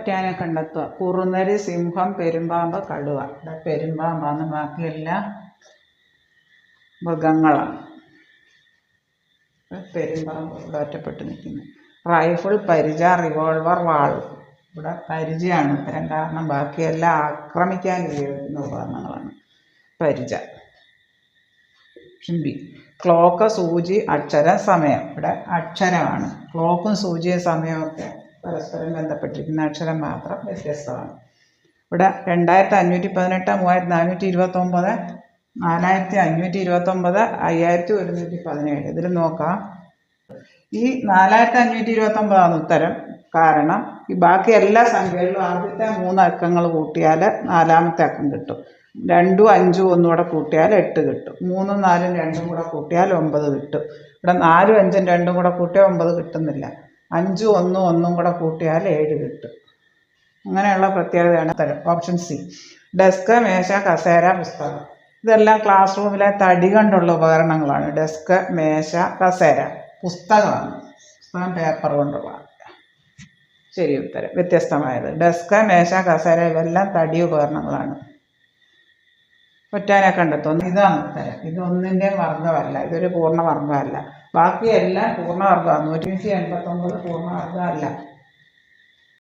ഒറ്റാനെ കണ്ടെത്തുക. കുറുനരി, സിംഹം, പെരുമ്പാമ്പ്, കടുവ. ഇവിടെ പെരുമ്പാമ്പാണ്, ബാക്കിയെല്ലാം മൃഗങ്ങളാണ്. പെരുമ്പാമ്പ് ഇവിടെ ഒറ്റപ്പെട്ട് നിൽക്കുന്നത്. റൈഫിൾ, പരിച, റിവോൾവർ, വാൾ. ഇവിടെ പരിചയാണ് ഉത്തരം, കാരണം ബാക്കിയെല്ലാം ആക്രമിക്കാൻ ഉപയോഗിക്കുന്ന ഉപകരണങ്ങളാണ്. പരിച. ബി. ക്ലോക്ക്, സൂചി, അക്ഷരം, സമയം. ഇവിടെ അക്ഷരമാണ്. ക്ലോക്കും സൂചിയും സമയമൊക്കെ പരസ്പരം ബന്ധപ്പെട്ടിരിക്കുന്ന, അക്ഷരം മാത്രം വ്യത്യസ്തമാണ്. ഇവിടെ 2518, 3429, 4529, 5117. ഇതിൽ നോക്കാം. ഈ 4529 ഉത്തരം. കാരണം ഈ ബാക്കി എല്ലാ സംഖ്യകളിലും ആദ്യത്തെ 3 അക്കങ്ങൾ കൂട്ടിയാൽ 4ാമത്തെ അക്കം കിട്ടും. 2, 5, 1 കൂടെ കൂട്ടിയാൽ 8 കിട്ടും. 3, 4, 2 കൂടെ കൂട്ടിയാൽ 9 കിട്ടും. ഇവിടെ 4, 5, 2 കൂടെ കൂട്ടിയാൽ 9 കിട്ടുന്നില്ല. 5, 1, 1 കൂടെ കൂട്ടിയാൽ 7 കിട്ടും. അങ്ങനെയുള്ള പ്രത്യേകതയാണ് ഉത്തരം. Option C. ഡെസ്ക്, മേശ, കസേര, പുസ്തകം. ഇതെല്ലാം ക്ലാസ് റൂമിലെ തടി കൊണ്ടുള്ള ഉപകരണങ്ങളാണ്. ഡെസ്ക്, മേശ, കസേര. പുസ്തകമാണ്. പുസ്തകം പേപ്പർ കൊണ്ടുള്ളതാണ്. ശരി ഉത്തരം. വ്യത്യസ്തമായത് ഡെസ്ക്, മേശ, കസേര ഇവെല്ലാം തടി ഉപകരണങ്ങളാണ്. ഒറ്റാനെ കണ്ടെത്തുന്നു. ഇതാണ് ഉത്തരം. ഇതൊന്നിൻ്റെയും വർഗ്ഗമല്ല, ഇതൊരു പൂർണ്ണവർഗ്ഗമല്ല. ബാക്കിയെല്ലാം പൂർണ്ണവർഗ്ഗമാണ്. 189 പൂർണ്ണവർഗ്ഗമല്ല.